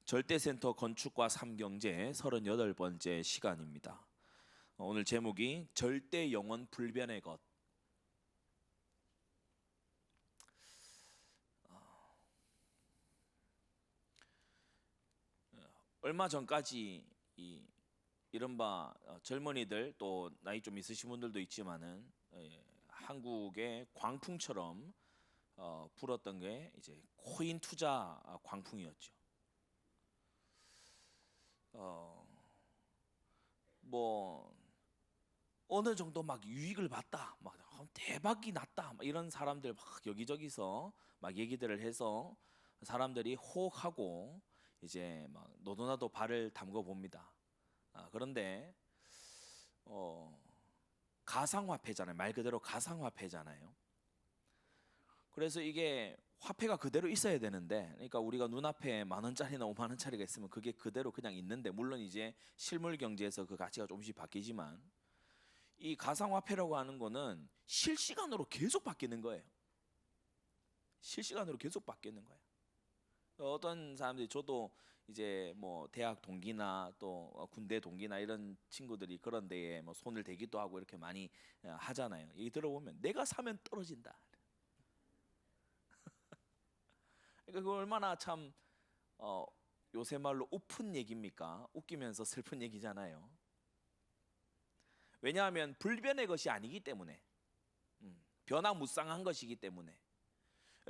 절대센터 건축과 삼경제 38번째 시간입니다. 오늘 제목이 절대 영원 불변의 것. 얼마 전까지 이른바 젊은이들, 또 나이 좀 있으신 분들도 있지만은 한국의 광풍처럼 불었던 게 이제 코인 투자 광풍이었죠. 뭐 어느 정도 막 유익을 봤다, 막 대박이 났다, 막 이런 사람들 막 여기저기서 막 얘기들을 해서 사람들이 호흡하고 이제 막 너도나도 발을 담궈 봅니다. 그런데 가상화폐잖아요. 말 그대로 가상화폐잖아요. 그래서 이게 화폐가 그대로 있어야 되는데, 그러니까 우리가 눈앞에 10,000원짜리나 50,000원짜리가 있으면 그게 그대로 그냥 있는데, 물론 이제 실물 경제에서 그 가치가 조금씩 바뀌지만 이 가상화폐라고 하는 거는 실시간으로 계속 바뀌는 거예요. 실시간으로 계속 바뀌는 거예요. 어떤 사람들이, 저도 이제 뭐 대학 동기나 또 군대 동기나 이런 친구들이 그런 데에 뭐 손을 대기도 하고 이렇게 많이 하잖아요. 얘기 들어보면 내가 사면 떨어진다. 그러니까 그거 얼마나 참 요새 말로 우픈 얘기입니까? 웃기면서 슬픈 얘기잖아요. 왜냐하면 불변의 것이 아니기 때문에, 변화무쌍한 것이기 때문에,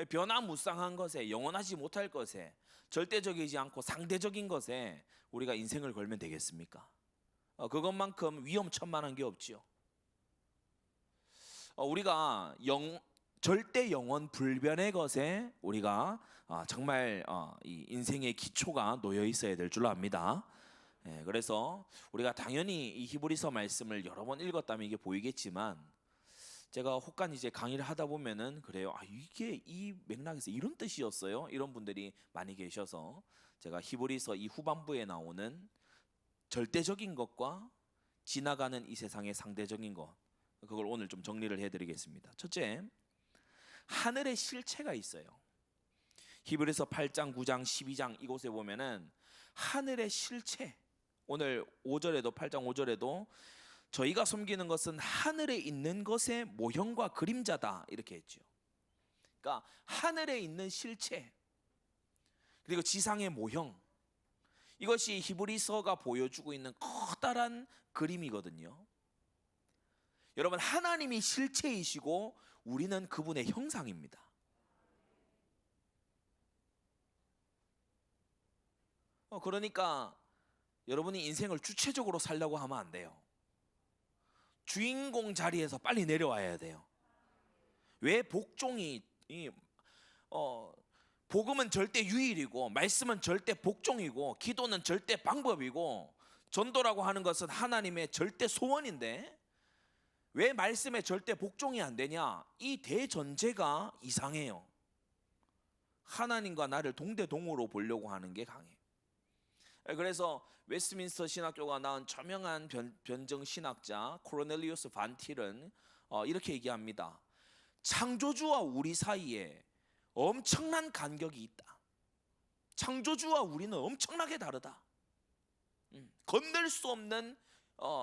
변화무쌍한 것에, 영원하지 못할 것에, 절대적이지 않고 상대적인 것에 우리가 인생을 걸면 되겠습니까? 그것만큼 위험천만한 게 없지요. 우리가 절대 영원 불변의 것에 우리가 정말 이 인생의 기초가 놓여 있어야 될 줄로 압니다. 그래서 우리가 당연히 이 히브리서 말씀을 여러 번 읽었다면 이게 보이겠지만, 제가 혹간 이제 강의를 하다 보면은 그래요. 이게 이 맥락에서 이런 뜻이었어요? 이런 분들이 많이 계셔서 제가 히브리서 이 후반부에 나오는 절대적인 것과 지나가는 이 세상의 상대적인 것, 그걸 오늘 좀 정리를 해드리겠습니다. 첫째, 하늘의 실체가 있어요. 히브리서 8장, 9장, 12장 이곳에 보면은 하늘의 실체, 오늘 5절에도 8장 5절에도 저희가 섬기는 것은 하늘에 있는 것의 모형과 그림자다 이렇게 했죠. 그러니까 하늘에 있는 실체, 그리고 지상의 모형, 이것이 히브리서가 보여주고 있는 커다란 그림이거든요. 여러분, 하나님이 실체이시고 우리는 그분의 형상입니다. 그러니까 여러분이 인생을 주체적으로 살려고 하면 안 돼요. 주인공 자리에서 빨리 내려와야 돼요. 왜 복종이 복음은 절대 유일이고, 말씀은 절대 복종이고, 기도는 절대 방법이고, 전도라고 하는 것은 하나님의 절대 소원인데 왜 말씀에 절대 복종이 안 되냐? 이 대전제가 이상해요. 하나님과 나를 동대동으로 보려고 하는 게 강해. 그래서 웨스트민스터 신학교가 낳은 저명한 변증 신학자 코르넬리우스 반 틸은 이렇게 얘기합니다. 창조주와 우리 사이에 엄청난 간격이 있다. 창조주와 우리는 엄청나게 다르다. 건널 수 없는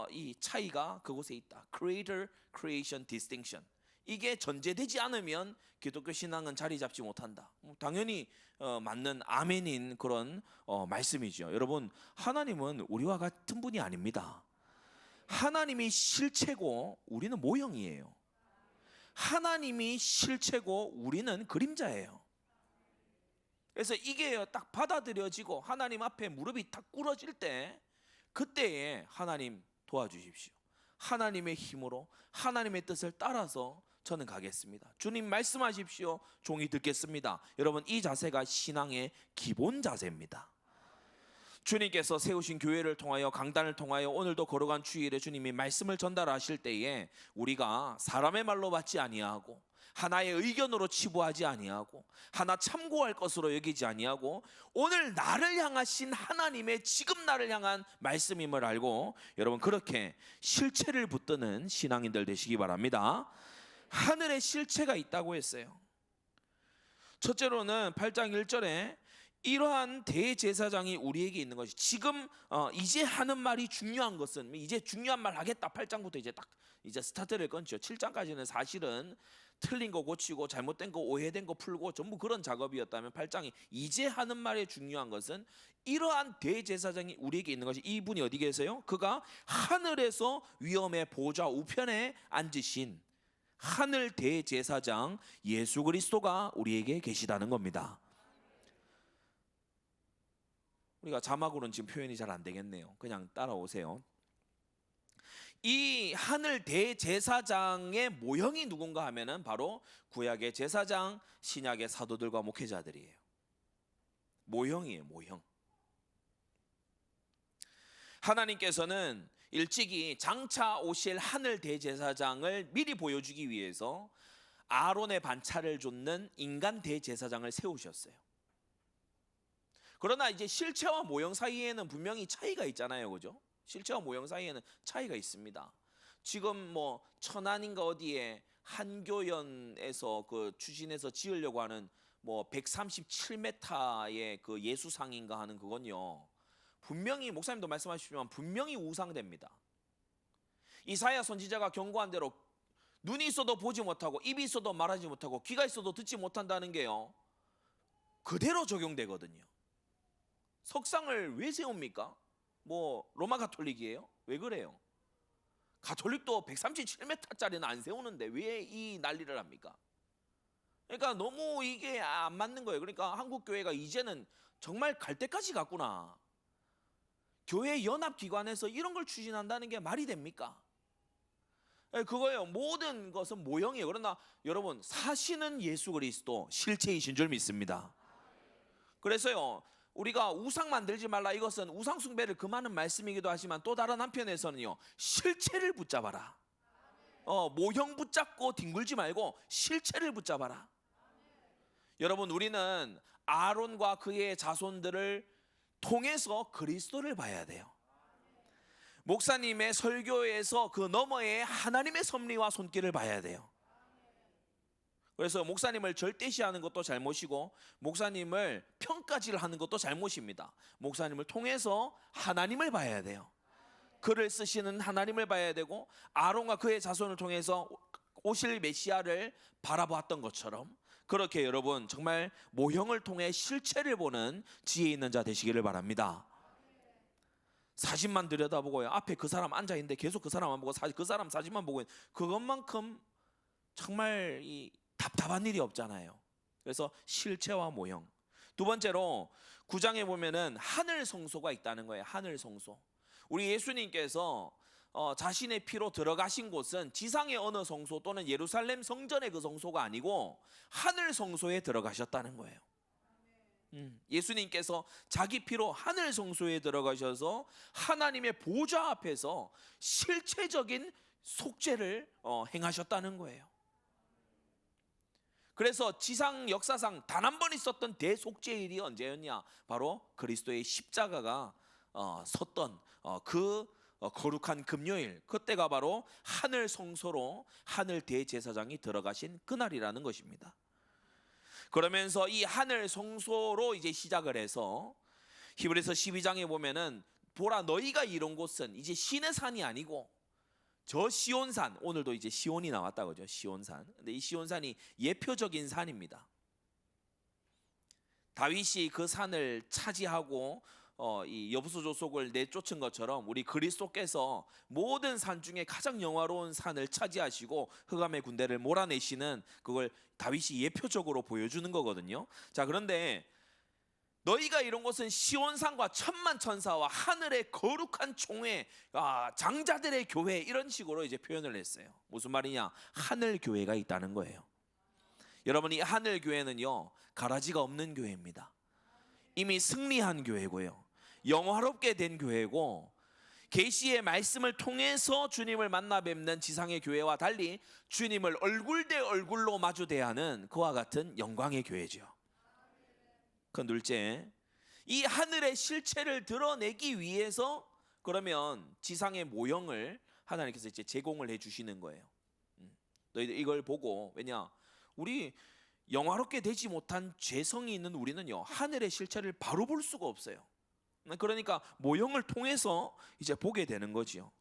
이 차이가 그곳에 있다. Creator, Creation, Distinction. 이게 전제되지 않으면 기독교 신앙은 자리 잡지 못한다. 당연히 맞는 아멘인 그런 말씀이죠. 여러분, 하나님은 우리와 같은 분이 아닙니다. 하나님이 실체고 우리는 모형이에요. 하나님이 실체고 우리는 그림자예요. 그래서 이게 딱 받아들여지고 하나님 앞에 무릎이 탁 꿇어질 때, 그때에 하나님 도와주십시오. 하나님의 힘으로 하나님의 뜻을 따라서 저는 가겠습니다. 주님 말씀하십시오. 종이 듣겠습니다. 여러분, 이 자세가 신앙의 기본 자세입니다. 주님께서 세우신 교회를 통하여, 강단을 통하여 오늘도 걸어간 주일에 주님이 말씀을 전달하실 때에 우리가 사람의 말로 받지 아니하고, 하나의 의견으로 치부하지 아니하고, 하나 참고할 것으로 여기지 아니하고, 오늘 나를 향하신 하나님의 지금 나를 향한 말씀임을 알고, 여러분 그렇게 실체를 붙드는 신앙인들 되시기 바랍니다. 하늘의 실체가 있다고 했어요. 첫째로는 8장 1절에 이러한 대제사장이 우리에게 있는 것이 지금 이제 하는 말이 중요한 것은 이제 중요한 말 하겠다. 8장부터 이제 딱 이제 스타트를 끊죠. 7장까지는 사실은 틀린 거 고치고 잘못된 거 오해된 거 풀고 전부 그런 작업이었다면 8장이 이제 하는 말의 중요한 것은 이러한 대제사장이 우리에게 있는 것이 이분이 어디 계세요? 그가 하늘에서 위엄의 보좌 우편에 앉으신 하늘 대제사장 예수 그리스도가 우리에게 계시다는 겁니다. 우리가 자막으로는 지금 표현이 잘 안 되겠네요. 그냥 따라오세요. 이 하늘 대제사장의 모형이 누군가 하면은 바로 구약의 제사장, 신약의 사도들과 목회자들이에요. 모형이에요, 모형. 하나님께서는 일찍이 장차 오실 하늘 대제사장을 미리 보여주기 위해서 아론의 반차를 좇는 인간 대제사장을 세우셨어요. 그러나 이제 실체와 모형 사이에는 분명히 차이가 있잖아요, 그죠? 실체와 모형 사이에는 차이가 있습니다. 지금 뭐 천안인가 어디에 한교연에서 그 추진해서 지으려고 하는 뭐 137m의 그 예수상인가 하는 그건요, 분명히 목사님도 말씀하시지만 분명히 우상됩니다. 이사야 선지자가 경고한 대로 눈이 있어도 보지 못하고 입이 있어도 말하지 못하고 귀가 있어도 듣지 못한다는 게요, 그대로 적용되거든요. 석상을 왜 세웁니까? 뭐 로마 가톨릭이에요? 왜 그래요? 가톨릭도 137m짜리는 안 세우는데 왜 이 난리를 합니까? 그러니까 너무 이게 안 맞는 거예요. 그러니까 한국 교회가 이제는 정말 갈 때까지 갔구나. 교회 연합기관에서 이런 걸 추진한다는 게 말이 됩니까? 그거예요. 모든 것은 모형이에요. 그러나 여러분, 사시는 예수 그리스도 실체이신 줄 믿습니다. 그래서요, 우리가 우상 만들지 말라, 이것은 우상 숭배를 금하는 말씀이기도 하지만 또 다른 한편에서는요, 실체를 붙잡아라. 모형 붙잡고 뒹굴지 말고 실체를 붙잡아라. 여러분, 우리는 아론과 그의 자손들을 통해서 그리스도를 봐야 돼요. 목사님의 설교에서 그 너머에 하나님의 섭리와 손길을 봐야 돼요. 그래서 목사님을 절대시하는 것도 잘못이고 목사님을 평가질을 하는 것도 잘못입니다. 목사님을 통해서 하나님을 봐야 돼요. 그를 쓰시는 하나님을 봐야 되고, 아론과 그의 자손을 통해서 오실 메시아를 바라보았던 것처럼 그렇게 여러분 정말 모형을 통해 실체를 보는 지혜 있는 자 되시기를 바랍니다. 사진만 들여다보고요, 앞에 그 사람 앉아있는데 계속 그 사람만 보고 그 사람 사진만 보고 그것만큼 정말 답답한 일이 없잖아요. 그래서 실체와 모형. 두 번째로 9장에 보면은 하늘 성소가 있다는 거예요. 하늘 성소. 우리 예수님께서 자신의 피로 들어가신 곳은 지상의 어느 성소 또는 예루살렘 성전의 그 성소가 아니고 하늘 성소에 들어가셨다는 거예요. 예수님께서 자기 피로 하늘 성소에 들어가셔서 하나님의 보좌 앞에서 실체적인 속죄를 행하셨다는 거예요. 그래서 지상 역사상 단 한 번 있었던 대속죄일이 언제였냐? 바로 그리스도의 십자가가 섰던 그 거룩한 금요일, 그때가 바로 하늘 성소로 하늘 대제사장이 들어가신 그날이라는 것입니다. 그러면서 이 하늘 성소로 이제 시작을 해서 히브리서 12장에 보면은 보라, 너희가 이룬 곳은 이제 신의 산이 아니고 저 시온산, 오늘도 이제 시온이 나왔다 그죠? 시온산. 근데 이 시온산이 예표적인 산입니다. 다윗이 그 산을 차지하고 이 여부수 족속을 내쫓은 것처럼 우리 그리스도께서 모든 산 중에 가장 영화로운 산을 차지하시고 흑암의 군대를 몰아내시는, 그걸 다윗이 예표적으로 보여주는 거거든요. 자, 그런데 너희가 이룬 것은 시온산과 천만 천사와 하늘의 거룩한 총회, 장자들의 교회, 이런 식으로 이제 표현을 했어요. 무슨 말이냐? 하늘 교회가 있다는 거예요. 여러분, 이 하늘 교회는요, 가라지가 없는 교회입니다. 이미 승리한 교회고요, 영화롭게 된 교회고, 계시의 말씀을 통해서 주님을 만나 뵙는 지상의 교회와 달리 주님을 얼굴 대 얼굴로 마주 대하는 그와 같은 영광의 교회죠. 그 둘째, 이 하늘의 실체를 드러내기 위해서 그러면 지상의 모형을 하나님께서 이제 제공을 해 주시는 거예요. 너희들 이걸 보고, 왜냐, 우리 영화롭게 되지 못한 죄성이 있는 우리는요, 하늘의 실체를 바로 볼 수가 없어요. 그러니까 모형을 통해서 이제 보게 되는 거지요.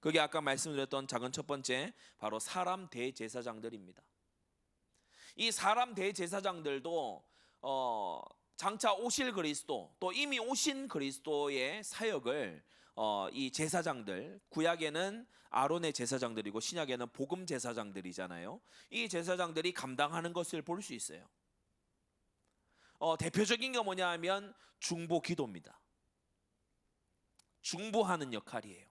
그게 아까 말씀드렸던 작은 첫 번째, 바로 사람 대제사장들입니다. 이 사람 대제사장들도 장차 오실 그리스도, 또 이미 오신 그리스도의 사역을 이 제사장들, 구약에는 아론의 제사장들이고 신약에는 복음 제사장들이잖아요. 이 제사장들이 감당하는 것을 볼 수 있어요. 대표적인 게 뭐냐 하면 중보 기도입니다. 중보하는 역할이에요.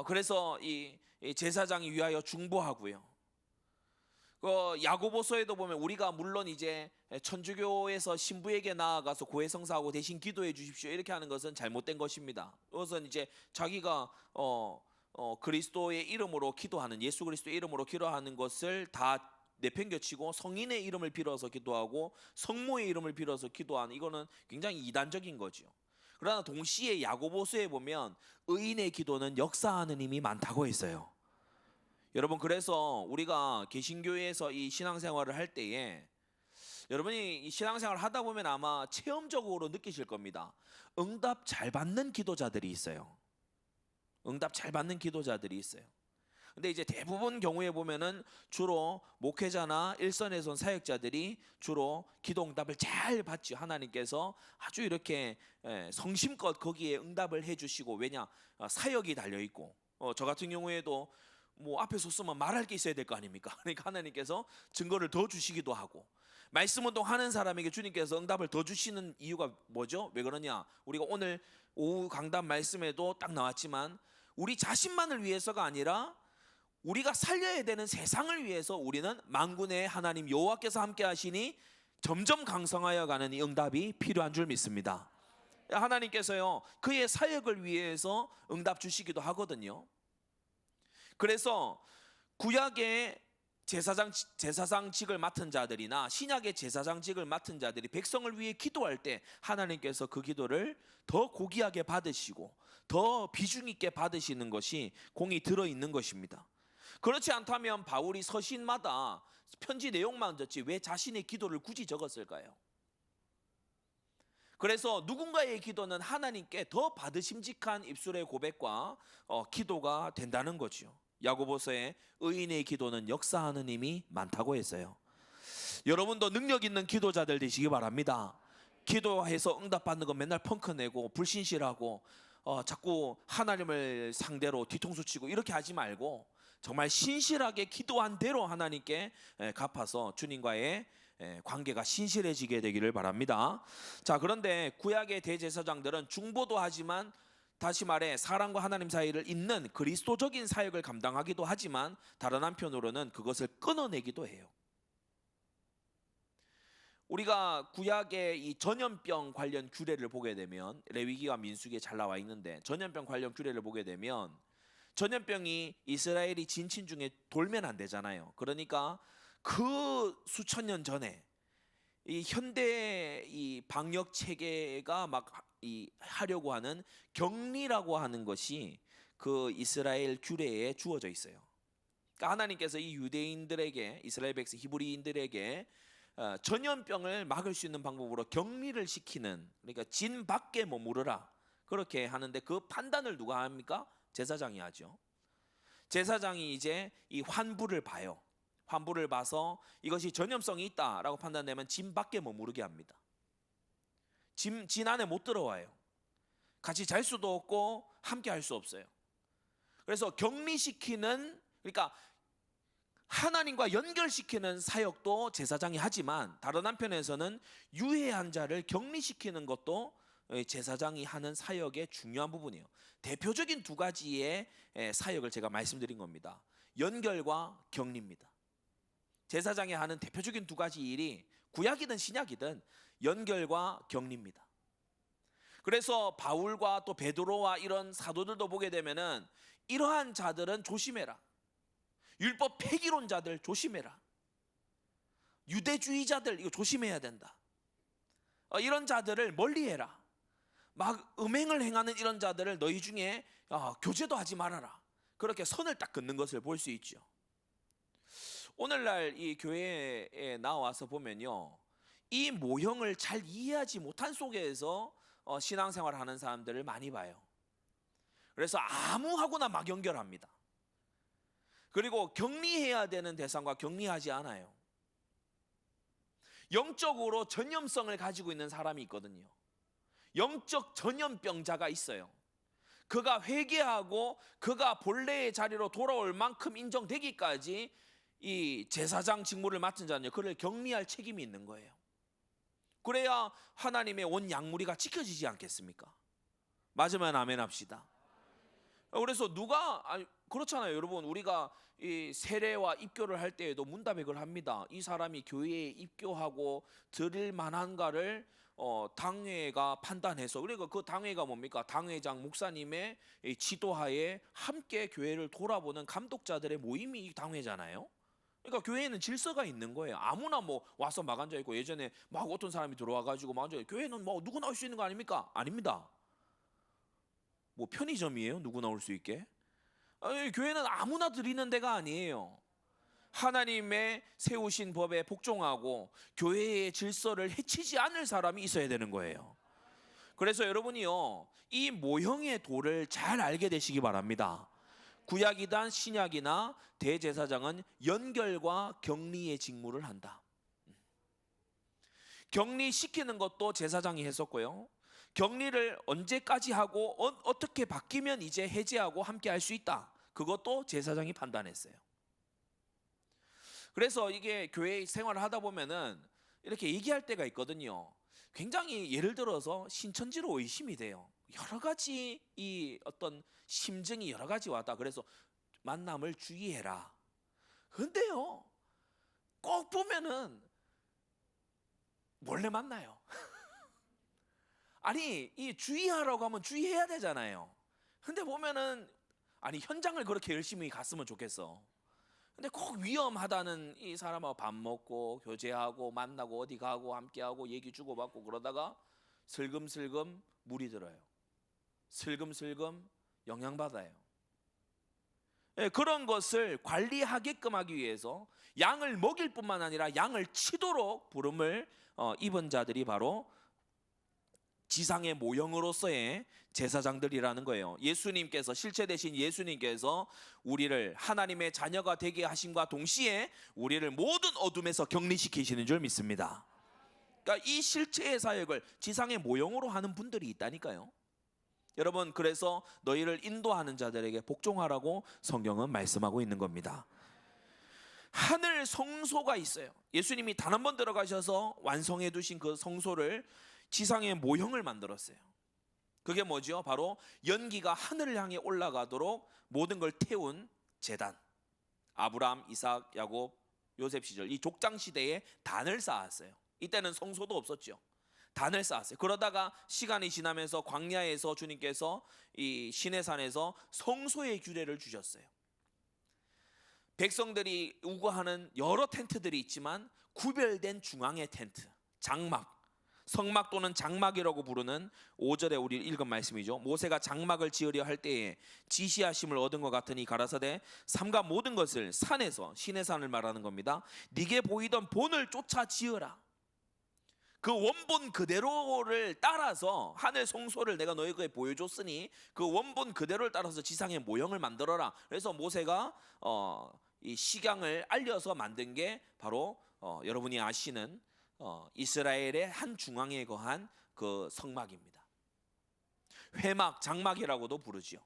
그래서 이 제사장이 위하여 중보하고요. 야고보서에도 보면 우리가 물론 이제 천주교에서 신부에게 나아가서 고해성사하고 대신 기도해 주십시오 이렇게 하는 것은 잘못된 것입니다. 그것은 이제 자기가 그리스도의 이름으로 기도하는, 예수 그리스도의 이름으로 기도하는 것을 다 내팽겨치고 성인의 이름을 빌어서 기도하고 성모의 이름을 빌어서 기도하는, 이거는 굉장히 이단적인 거죠. 그러나 동시에 야고보서에 보면 의인의 기도는 역사하는 힘이 많다고 했어요. 여러분, 그래서 우리가 개신교회에서 이 신앙생활을 할 때에 여러분이 이 신앙생활을 하다 보면 아마 체험적으로 느끼실 겁니다. 응답 잘 받는 기도자들이 있어요. 응답 잘 받는 기도자들이 있어요. 근데 이제 대부분 경우에 보면은 주로 목회자나 일선에서 온 사역자들이 주로 기도 응답을 잘 받죠. 하나님께서 아주 이렇게 성심껏 거기에 응답을 해주시고, 왜냐, 사역이 달려 있고, 저 같은 경우에도 뭐 앞에 섰으면 말할 게 있어야 될 거 아닙니까? 그러니까 하나님께서 증거를 더 주시기도 하고, 말씀 운동하는 사람에게 주님께서 응답을 더 주시는 이유가 뭐죠? 왜 그러냐? 우리가 오늘 오후 강단 말씀에도 딱 나왔지만, 우리 자신만을 위해서가 아니라 우리가 살려야 되는 세상을 위해서 우리는 만군의 하나님 여호와께서 함께 하시니 점점 강성하여 가는 이 응답이 필요한 줄 믿습니다. 하나님께서요, 그의 사역을 위해서 응답 주시기도 하거든요. 그래서 구약의 제사장직을 맡은 자들이나 신약의 제사장직을 맡은 자들이 백성을 위해 기도할 때 하나님께서 그 기도를 더 고귀하게 받으시고 더 비중 있게 받으시는 것이 공이 들어있는 것입니다. 그렇지 않다면 바울이 서신마다 편지 내용만 적지 왜 자신의 기도를 굳이 적었을까요? 그래서 누군가의 기도는 하나님께 더 받으심직한 입술의 고백과 기도가 된다는 거죠. 야고보서에 의인의 기도는 역사하는 힘이 많다고 했어요. 여러분도 능력 있는 기도자들 되시기 바랍니다. 기도해서 응답받는 거 맨날 펑크내고 불신실하고 자꾸 하나님을 상대로 뒤통수 치고 이렇게 하지 말고 정말 신실하게 기도한 대로 하나님께 갚아서 주님과의 관계가 신실해지게 되기를 바랍니다. 자, 그런데 구약의 대제사장들은 중보도 하지만, 다시 말해 사람과 하나님 사이를 잇는 그리스도적인 사역을 감당하기도 하지만, 다른 한편으로는 그것을 끊어내기도 해요. 우리가 구약의 이 전염병 관련 규례를 보게 되면, 레위기와 민수기에 잘 나와 있는데 전염병 관련 규례를 보게 되면, 전염병이 이스라엘이 진친 중에 돌면 안 되잖아요. 그러니까 그 수천 년 전에 이 현대 이 방역 체계가 막 하려고 하는 격리라고 하는 것이 그 이스라엘 규례에 주어져 있어요. 그러니까 하나님께서 이 유대인들에게, 이스라엘 백성 히브리인들에게 전염병을 막을 수 있는 방법으로 격리를 시키는, 그러니까 진 밖에 머무르라 그렇게 하는데, 그 판단을 누가 합니까? 제사장이 하죠. 제사장이 이제 이 환부를 봐요. 환부를 봐서 이것이 전염성이 있다라고 판단되면 진 밖에 머무르게 합니다. 진 안에 못 들어와요. 같이 잘 수도 없고 함께 할 수 없어요. 그래서 격리시키는, 그러니까 하나님과 연결시키는 사역도 제사장이 하지만, 다른 한편에서는 유해한 자를 격리시키는 것도 제사장이 하는 사역의 중요한 부분이에요. 대표적인 두 가지의 사역을 제가 말씀드린 겁니다. 연결과 격리입니다. 제사장이 하는 대표적인 두 가지 일이 구약이든 신약이든 연결과 격리입니다. 그래서 바울과 또 베드로와 이런 사도들도 보게 되면은 이러한 자들은 조심해라. 율법 폐기론자들 조심해라. 유대주의자들 이거 조심해야 된다. 이런 자들을 멀리해라. 막 음행을 행하는 이런 자들을 너희 중에 교제도 하지 말아라. 그렇게 선을 딱 긋는 것을 볼 수 있죠. 오늘날 이 교회에 나와서 보면요, 이 모형을 잘 이해하지 못한 속에서 신앙생활을 하는 사람들을 많이 봐요. 그래서 아무 하고나 막 연결합니다. 그리고 격리해야 되는 대상과 격리하지 않아요. 영적으로 전염성을 가지고 있는 사람이 있거든요. 영적 전염병자가 있어요. 그가 회개하고 그가 본래의 자리로 돌아올 만큼 인정되기까지 이 제사장 직무를 맡은 자는요, 그를 격리할 책임이 있는 거예요. 그래야 하나님의 온 양무리가 지켜지지 않겠습니까? 맞으면 아멘 합시다. 그래서 그렇잖아요, 여러분. 우리가 이 세례와 입교를 할 때에도 문답액을 합니다. 이 사람이 교회에 입교하고 드릴 만한가를 당회가 판단해서, 그러니까 그 당회가 뭡니까? 당회장 목사님의 지도하에 함께 교회를 돌아보는 감독자들의 모임이 이 당회잖아요. 그러니까 교회에는 질서가 있는 거예요. 아무나 뭐 와서 막 앉아 있고, 예전에 막 어떤 사람이 들어와 가지고 막 앉아 있고, 교회는 뭐 누구나 올 수 있는 거 아닙니까? 아닙니다. 뭐 편의점이에요? 누구나 올 수 있게? 아니, 교회는 아무나 드리는 데가 아니에요. 하나님의 세우신 법에 복종하고 교회의 질서를 해치지 않을 사람이 있어야 되는 거예요. 그래서 여러분이요, 이 모형의 도를 잘 알게 되시기 바랍니다. 구약이든 신약이나 대제사장은 연결과 격리의 직무를 한다. 격리시키는 것도 제사장이 했었고요, 격리를 언제까지 하고 어떻게 바뀌면 이제 해제하고 함께 할 수 있다, 그것도 제사장이 판단했어요. 그래서 이게 교회 생활을 하다 보면은 이렇게 얘기할 때가 있거든요. 굉장히 예를 들어서 신천지로 의심이 돼요. 여러 가지 이 어떤 심증이 여러 가지 왔다. 그래서 만남을 주의해라. 근데요, 꼭 보면은 몰래 만나요. 아니, 이 주의하라고 하면 주의해야 되잖아요. 근데 보면은, 아니, 현장을 그렇게 열심히 갔으면 좋겠어. 근데 꼭 위험하다는 이 사람하고 밥 먹고 교제하고 만나고 어디 가고 함께하고 얘기 주고받고 그러다가 슬금슬금 물이 들어요. 슬금슬금 영향받아요. 그런 것을 관리하게끔 하기 위해서 양을 먹일 뿐만 아니라 양을 치도록 부름을 입은 자들이 바로 지상의 모형으로서의 제사장들이라는 거예요. 예수님께서, 실체 되신 예수님께서 우리를 하나님의 자녀가 되게 하심과 동시에 우리를 모든 어둠에서 격리시키시는 줄 믿습니다. 그러니까 이 실체의 사역을 지상의 모형으로 하는 분들이 있다니까요. 여러분, 그래서 너희를 인도하는 자들에게 복종하라고 성경은 말씀하고 있는 겁니다. 하늘 성소가 있어요. 예수님이 단 한 번 들어가셔서 완성해 두신 그 성소를 지상의 모형을 만들었어요. 그게 뭐죠? 바로 연기가 하늘을 향해 올라가도록 모든 걸 태운 제단. 아브라함, 이삭, 야곱, 요셉 시절 이 족장 시대에 단을 쌓았어요. 이때는 성소도 없었죠. 단을 쌓았어요. 그러다가 시간이 지나면서 광야에서 주님께서 이 시내산에서 성소의 규례를 주셨어요. 백성들이 우거하는 여러 텐트들이 있지만 구별된 중앙의 텐트, 장막, 성막 또는 장막이라고 부르는 5절에 우리 읽은 말씀이죠. 모세가 장막을 지으려 할 때에 지시하심을 얻은 것 같으니 가라사대 삼가 모든 것을 산에서, 시내산을 말하는 겁니다, 네게 보이던 본을 쫓아 지으라. 그 원본 그대로를 따라서 하늘 성소를 내가 너희에게 보여줬으니 그 원본 그대로를 따라서 지상의 모형을 만들어라. 그래서 모세가 이 식양을 알려서 만든 게 바로 여러분이 아시는 이스라엘의 한 중앙에 거한 그 성막입니다. 회막, 장막이라고도 부르지요.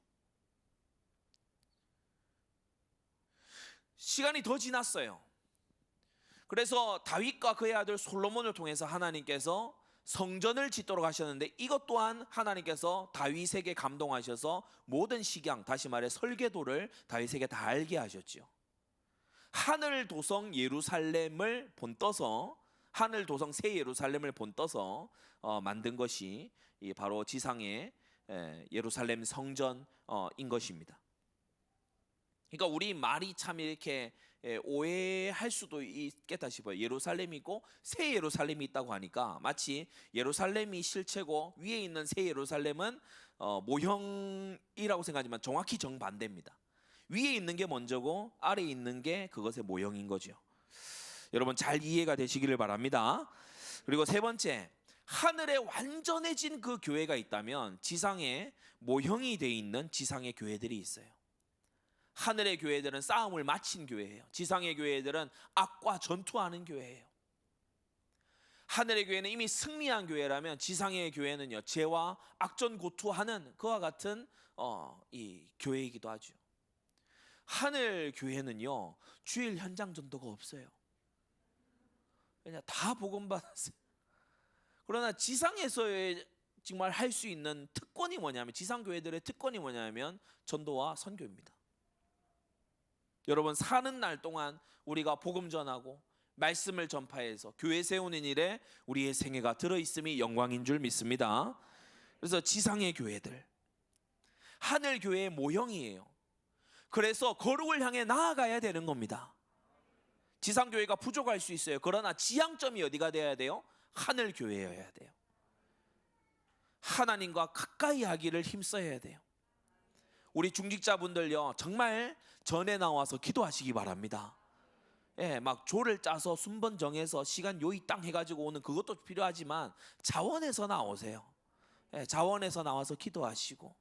시간이 더 지났어요. 그래서 다윗과 그의 아들 솔로몬을 통해서 하나님께서 성전을 짓도록 하셨는데, 이것 또한 하나님께서 다윗에게 감동하셔서 모든 식양, 다시 말해 설계도를 다윗에게 다 알게 하셨지요. 하늘 도성 예루살렘을 본떠서, 하늘 도성 새 예루살렘을 본떠서 만든 것이 바로 지상의 예루살렘 성전인 것입니다. 그러니까 우리 말이 참 이렇게 오해할 수도 있겠다 싶어요. 예루살렘이고 새 예루살렘이 있다고 하니까 마치 예루살렘이 실체고 위에 있는 새 예루살렘은 모형이라고 생각하지만 정확히 정반대입니다. 위에 있는 게 먼저고 아래에 있는 게 그것의 모형인 거죠. 여러분 잘 이해가 되시기를 바랍니다. 그리고 세 번째, 하늘에 완전해진 그 교회가 있다면 지상에 모형이 돼 있는 지상의 교회들이 있어요. 하늘의 교회들은 싸움을 마친 교회예요. 지상의 교회들은 악과 전투하는 교회예요. 하늘의 교회는 이미 승리한 교회라면 지상의 교회는요, 죄와 악전고투하는 그와 같은 이 교회이기도 하죠. 하늘 교회는요, 주일 현장 전도가 없어요. 그냥 다 복음 받았어요. 그러나 지상에서의 정말 할 수 있는 특권이 뭐냐면, 지상 교회들의 특권이 뭐냐면 전도와 선교입니다. 여러분, 사는 날 동안 우리가 복음 전하고 말씀을 전파해서 교회 세우는 일에 우리의 생애가 들어있음이 영광인 줄 믿습니다. 그래서 지상의 교회들, 하늘 교회의 모형이에요. 그래서 거룩을 향해 나아가야 되는 겁니다. 지상 교회가 부족할 수 있어요. 그러나 지향점이 어디가 되어야 돼요? 하늘 교회여야 돼요. 하나님과 가까이 하기를 힘써야 돼요. 우리 중직자분들요, 정말 전에 나와서 기도하시기 바랍니다. 예, 막 조를 짜서 순번 정해서 시간 요이 땅 해가지고 오는 그것도 필요하지만 자원에서 나오세요. 예, 자원에서 나와서 기도하시고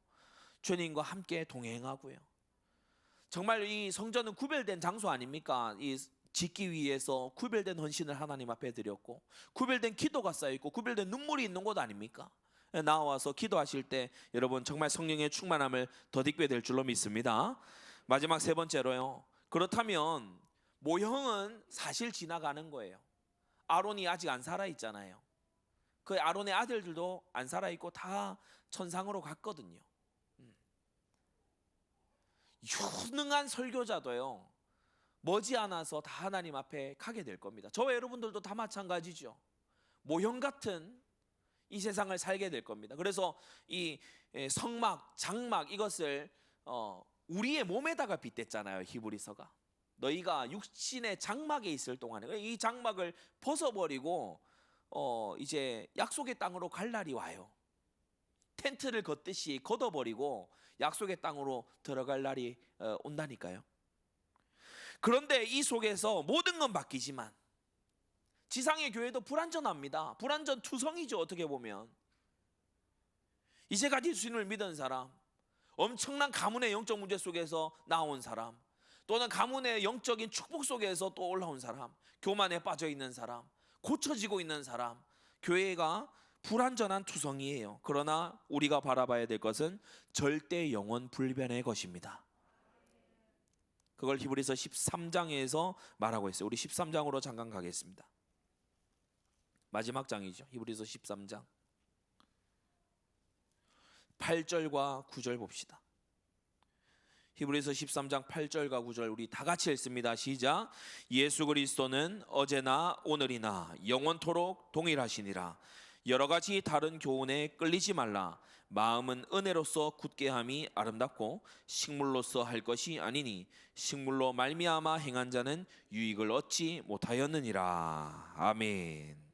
주님과 함께 동행하고요. 정말 이 성전은 구별된 장소 아닙니까? 이 짓기 위해서 구별된 헌신을 하나님 앞에 드렸고 구별된 기도가 쌓여있고 구별된 눈물이 있는 곳 아닙니까? 예, 나와서 기도하실 때 여러분 정말 성령의 충만함을 덧입게 될 줄로 믿습니다. 마지막 세 번째로요, 그렇다면 모형은 사실 지나가는 거예요. 아론이 아직 안 살아있잖아요. 그 아론의 아들들도 안 살아있고 다 천상으로 갔거든요. 유능한 설교자도요, 머지않아서 다 하나님 앞에 가게 될 겁니다. 저와 여러분들도 다 마찬가지죠. 모형 같은 이 세상을 살게 될 겁니다. 그래서 이 성막, 장막 이것을 우리의 몸에다가 빗댔잖아요. 히브리서가 너희가 육신의 장막에 있을 동안에 이 장막을 벗어버리고 이제 약속의 땅으로 갈 날이 와요. 텐트를 걷듯이 걷어버리고 약속의 땅으로 들어갈 날이 온다니까요. 그런데 이 속에서 모든 건 바뀌지만 지상의 교회도 불완전합니다. 불완전 투성이죠. 어떻게 보면 이제까지 주님을 믿은 사람, 엄청난 가문의 영적 문제 속에서 나온 사람, 또는 가문의 영적인 축복 속에서 또 올라온 사람, 교만에 빠져 있는 사람, 고쳐지고 있는 사람, 교회가 불완전한 투성이에요. 그러나 우리가 바라봐야 될 것은 절대 영원 불변의 것입니다. 그걸 히브리서 13장에서 말하고 있어요. 우리 13장으로 잠깐 가겠습니다. 마지막 장이죠. 히브리서 13장 8절과 9절 봅시다. 히브리서 13장 8절과 9절 우리 다 같이 읽습니다. 시작. 예수 그리스도는 어제나 오늘이나 영원토록 동일하시니라. 여러 가지 다른 교훈에 끌리지 말라. 마음은 은혜로서 굳게함이 아름답고 식물로서 할 것이 아니니 식물로 말미암아 행한 자는 유익을 얻지 못하였느니라. 아멘.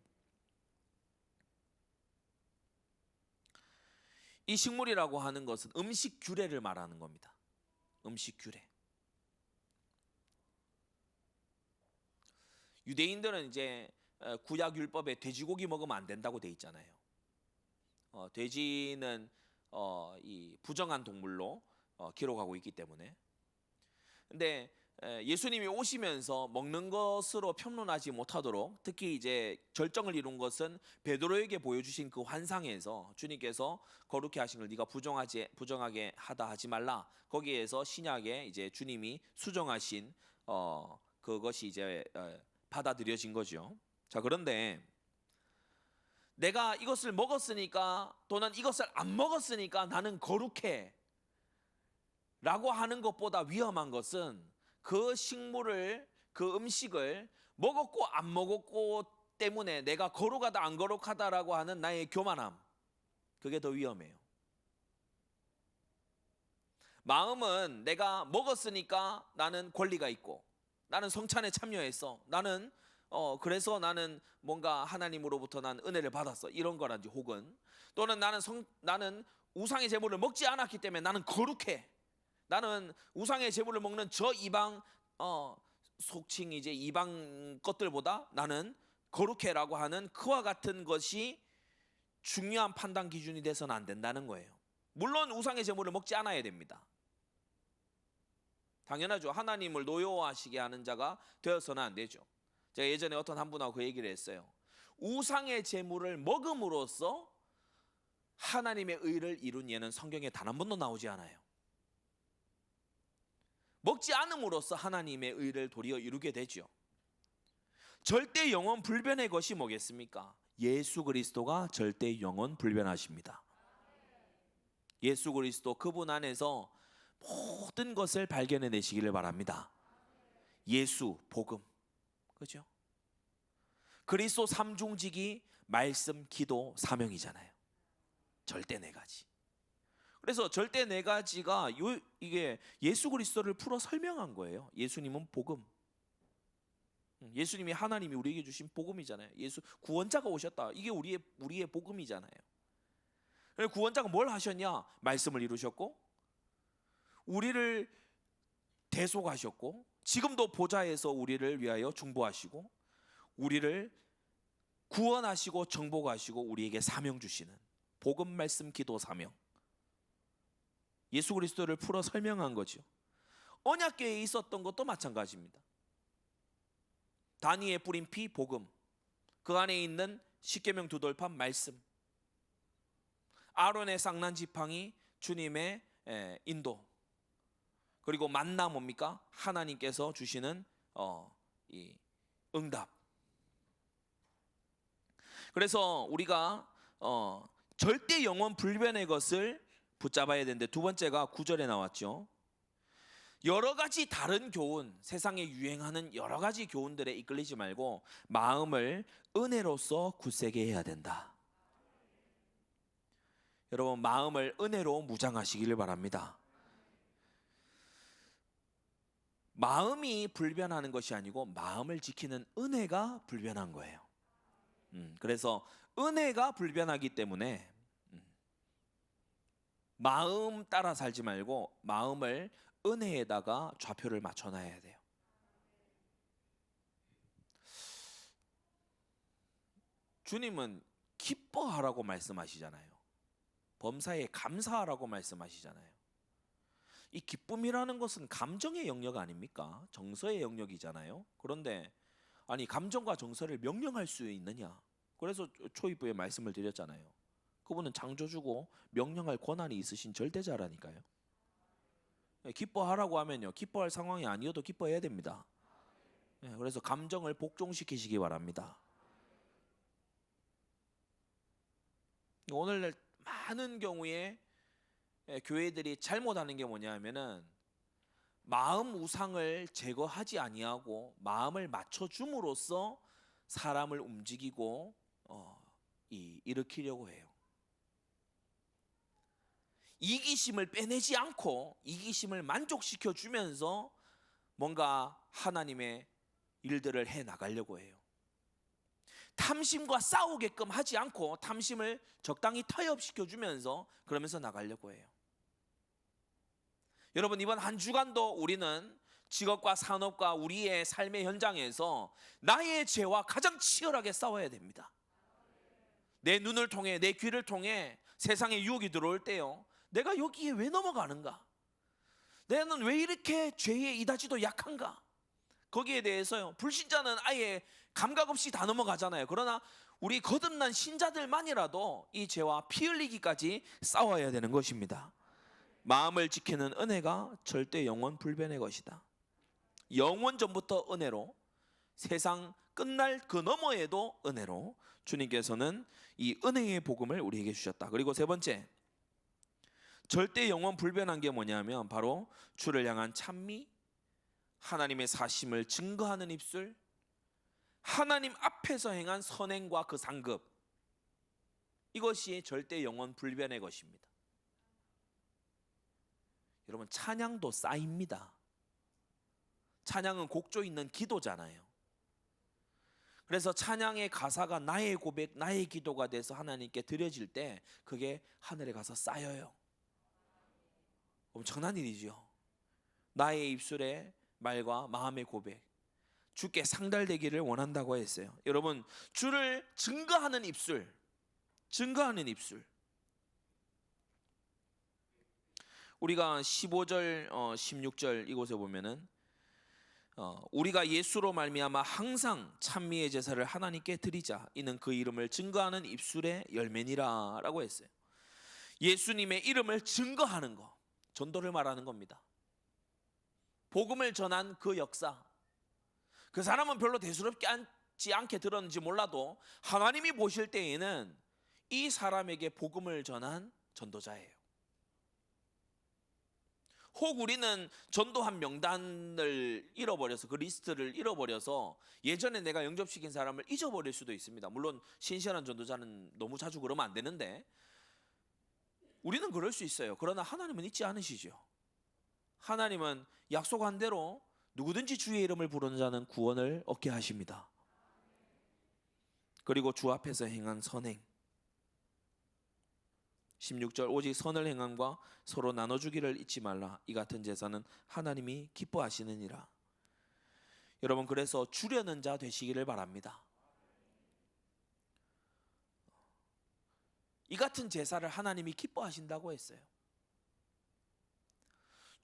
이 식물이라고 하는 것은 음식 규례를 말하는 겁니다. 음식 규례. 유대인들은 이제 구약 율법에 돼지고기 먹으면 안 된다고 돼 있잖아요. 돼지는 이 부정한 동물로 기록하고 있기 때문에. 근데 예수님이 오시면서 먹는 것으로 평론하지 못하도록, 특히 이제 절정을 이룬 것은 베드로에게 보여주신 그 환상에서 주님께서 거룩히 하신 걸 네가 부정하게 하다 하지 말라. 거기에서 신약에 이제 주님이 수정하신 그것이 이제 받아들여진 거죠. 자, 그런데 내가 이것을 먹었으니까 또는 이것을 안 먹었으니까 나는 거룩해 라고 하는 것보다 위험한 것은 그 식물을, 그 음식을 먹었고 안 먹었고 때문에 내가 거룩하다 안 거룩하다라고 하는 나의 교만함, 그게 더 위험해요. 마음은 내가 먹었으니까 나는 권리가 있고 나는 성찬에 참여했어, 나는 그래서 나는 뭔가 하나님으로부터 난 은혜를 받았어, 이런 거라든지, 혹은 또는 나는 우상의 제물을 먹지 않았기 때문에 나는 거룩해, 나는 우상의 제물을 먹는 저 이방 속칭 이제 이방 것들보다 나는 거룩해라고 하는 그와 같은 것이 중요한 판단 기준이 돼서는 안 된다는 거예요. 물론 우상의 제물을 먹지 않아야 됩니다. 당연하죠. 하나님을 노여워하시게 하는 자가 되어서는 안 되죠. 제가 예전에 어떤 한 분하고 그 얘기를 했어요. 우상의 제물을 먹음으로써 하나님의 의를 이룬 예는 성경에 단 한 번도 나오지 않아요. 먹지 않음으로써 하나님의 의를 도리어 이루게 되죠. 절대 영원 불변의 것이 뭐겠습니까? 예수 그리스도가 절대 영원 불변하십니다. 예수 그리스도 그분 안에서 모든 것을 발견해 내시기를 바랍니다. 예수, 복음, 그죠? 그리스도 삼중직이 말씀, 기도, 사명이잖아요. 절대 네 가지. 그래서 절대 네 가지가 이게 예수 그리스도를 풀어 설명한 거예요. 예수님은 복음. 예수님이 하나님이 우리에게 주신 복음이잖아요. 예수 구원자가 오셨다. 이게 우리의 복음이잖아요. 구원자가 뭘 하셨냐? 말씀을 이루셨고 우리를 대속하셨고 지금도 보좌에서 우리를 위하여 중보하시고 우리를 구원하시고 정복하시고 우리에게 사명 주시는 복음, 말씀, 기도, 사명. 예수 그리스도를 풀어 설명한 거죠. 언약궤에 있었던 것도 마찬가지입니다. 단위에 뿌린 피, 복음. 그 안에 있는 십계명 두 돌판, 말씀. 아론의 쌍난 지팡이, 주님의 인도. 그리고 만나 뭡니까? 하나님께서 주시는 이 응답. 그래서 우리가 절대 영원 불변의 것을 붙잡아야 되는데 두 번째가 9절에 나왔죠. 여러 가지 다른 교훈, 세상에 유행하는 여러 가지 교훈들에 이끌리지 말고 마음을 은혜로서 굳세게 해야 된다. 여러분, 마음을 은혜로 무장하시기를 바랍니다. 마음이 불변하는 것이 아니고 마음을 지키는 은혜가 불변한 거예요. 그래서 은혜가 불변하기 때문에 마음 따라 살지 말고 마음을 은혜에다가 좌표를 맞춰놔야 돼요. 주님은 기뻐하라고 말씀하시잖아요. 범사에 감사하라고 말씀하시잖아요. 이 기쁨이라는 것은 감정의 영역 아닙니까? 정서의 영역이잖아요. 그런데 아니 감정과 정서를 명령할 수 있느냐? 그래서 초입부에 말씀을 드렸잖아요. 그분은 창조주고 명령할 권한이 있으신 절대자라니까요. 기뻐하라고 하면요, 기뻐할 상황이 아니어도 기뻐해야 됩니다. 그래서 감정을 복종시키시기 바랍니다. 오늘 많은 경우에 교회들이 잘못하는 게 뭐냐면은 마음 우상을 제거하지 아니하고 마음을 맞춰줌으로써 사람을 움직이고 일으키려고 해요. 이기심을 빼내지 않고 이기심을 만족시켜 주면서 뭔가 하나님의 일들을 해 나가려고 해요. 탐심과 싸우게끔 하지 않고 탐심을 적당히 타협시켜 주면서 그러면서 나가려고 해요. 여러분, 이번 한 주간도 우리는 직업과 산업과 우리의 삶의 현장에서 나의 죄와 가장 치열하게 싸워야 됩니다. 내 눈을 통해 내 귀를 통해 세상의 유혹이 들어올 때요, 내가 여기에 왜 넘어가는가? 나는 왜 이렇게 죄에 이다지도 약한가? 거기에 대해서요, 불신자는 아예 감각 없이 다 넘어가잖아요. 그러나 우리 거듭난 신자들만이라도 이 죄와 피 흘리기까지 싸워야 되는 것입니다. 마음을 지키는 은혜가 절대 영원 불변의 것이다. 영원 전부터 은혜로, 세상 끝날 그 너머에도 은혜로 주님께서는 이 은혜의 복음을 우리에게 주셨다. 그리고 세 번째, 절대 영원 불변한 게 뭐냐면 바로 주를 향한 찬미, 하나님의 사심을 증거하는 입술, 하나님 앞에서 행한 선행과 그 상급, 이것이 절대 영원 불변의 것입니다. 여러분, 찬양도 쌓입니다. 찬양은 곡조 있는 기도잖아요. 그래서 찬양의 가사가 나의 고백, 나의 기도가 돼서 하나님께 드려질 때 그게 하늘에 가서 쌓여요. 엄청난 일이죠. 나의 입술의 말과 마음의 고백, 주께 상달되기를 원한다고 했어요. 여러분, 주를 증거하는 입술, 증거하는 입술. 우리가 15절, 16절 이곳에 보면은 우리가 예수로 말미암아 항상 찬미의 제사를 하나님께 드리자. 이는 그 이름을 증거하는 입술의 열매니라라고 했어요. 예수님의 이름을 증거하는 거, 전도를 말하는 겁니다. 복음을 전한 그 역사, 그 사람은 별로 대수롭지 않게 들었는지 몰라도 하나님이 보실 때에는 이 사람에게 복음을 전한 전도자예요. 혹 우리는 전도한 명단을 잃어버려서, 그 리스트를 잃어버려서 예전에 내가 영접시킨 사람을 잊어버릴 수도 있습니다. 물론 신실한 전도자는 너무 자주 그러면 안 되는데 우리는 그럴 수 있어요. 그러나 하나님은 잊지 않으시죠. 하나님은 약속한 대로 누구든지 주의 이름을 부르는 자는 구원을 얻게 하십니다. 그리고 주 앞에서 행한 선행, 16절 오직 선을 행함과 서로 나눠주기를 잊지 말라. 이 같은 제사는 하나님이 기뻐하시느니라. 여러분, 그래서 주려는 자 되시기를 바랍니다. 이 같은 제사를 하나님이 기뻐하신다고 했어요.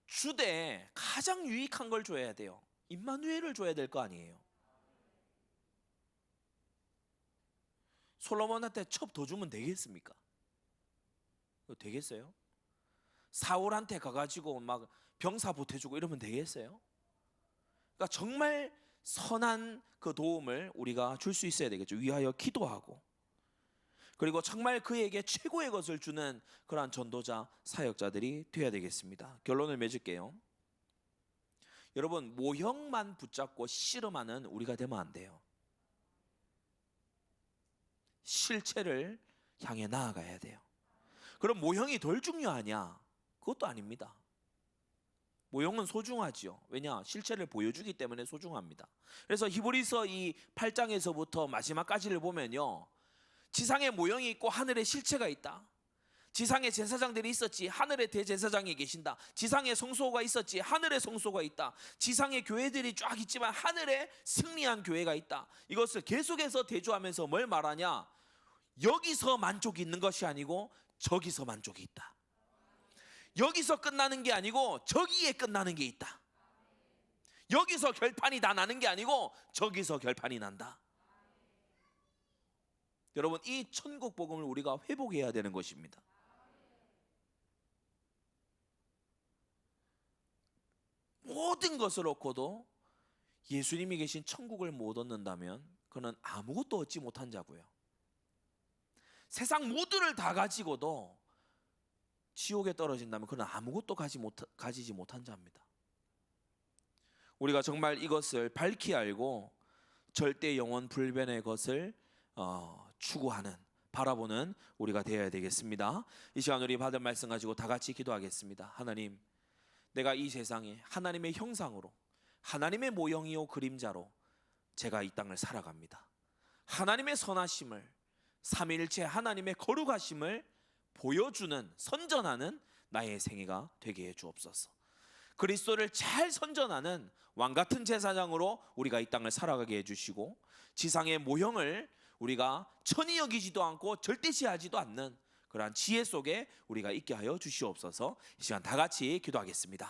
주되 가장 유익한 걸 줘야 돼요. 임마누엘을 줘야 될 거 아니에요. 솔로몬한테 첩 더 주면 되겠습니까? 되겠어요? 사울한테 가가지고 막 병사 보태주고 이러면 되겠어요? 그러니까 정말 선한 그 도움을 우리가 줄 수 있어야 되겠죠. 위하여 기도하고, 그리고 정말 그에게 최고의 것을 주는 그러한 전도자, 사역자들이 되어야 되겠습니다. 결론을 맺을게요. 여러분, 모형만 붙잡고 씨름하는 우리가 되면 안 돼요. 실체를 향해 나아가야 돼요. 그럼 모형이 덜 중요하냐? 그것도 아닙니다. 모형은 소중하지요. 왜냐? 실체를 보여주기 때문에 소중합니다. 그래서 히브리서 이 8장에서부터 마지막까지를 보면요, 지상에 모형이 있고 하늘에 실체가 있다. 지상에 제사장들이 있었지 하늘에 대제사장이 계신다. 지상에 성소가 있었지 하늘에 성소가 있다. 지상에 교회들이 쫙 있지만 하늘에 승리한 교회가 있다. 이것을 계속해서 대조하면서 뭘 말하냐? 여기서 만족이 있는 것이 아니고 저기서 만족이 있다. 여기서 끝나는 게 아니고 저기에 끝나는 게 있다. 여기서 결판이 다 나는 게 아니고 저기서 결판이 난다. 여러분, 이 천국 복음을 우리가 회복해야 되는 것입니다. 모든 것을 얻고도 예수님이 계신 천국을 못 얻는다면 그는 아무것도 얻지 못한 자고요. 세상 모두를 다 가지고도 지옥에 떨어진다면 그는 아무것도 가지지 못한 자입니다. 우리가 정말 이것을 밝히 알고 절대 영원 불변의 것을 추구하는, 바라보는 우리가 되어야 되겠습니다. 이 시간 우리 받은 말씀 가지고 다 같이 기도하겠습니다. 하나님, 내가 이 세상에 하나님의 형상으로, 하나님의 모형이요 그림자로 제가 이 땅을 살아갑니다. 하나님의 선하심을, 삼위일체 하나님의 거룩하심을 보여주는, 선전하는 나의 생애가 되게 해 주옵소서. 그리스도를 잘 선전하는 왕같은 제사장으로 우리가 이 땅을 살아가게 해주시고, 지상의 모형을 우리가 천히 여기지도 않고 절대시하지도 않는 그러한 지혜 속에 우리가 있게 하여 주시옵소서. 이 시간 다 같이 기도하겠습니다.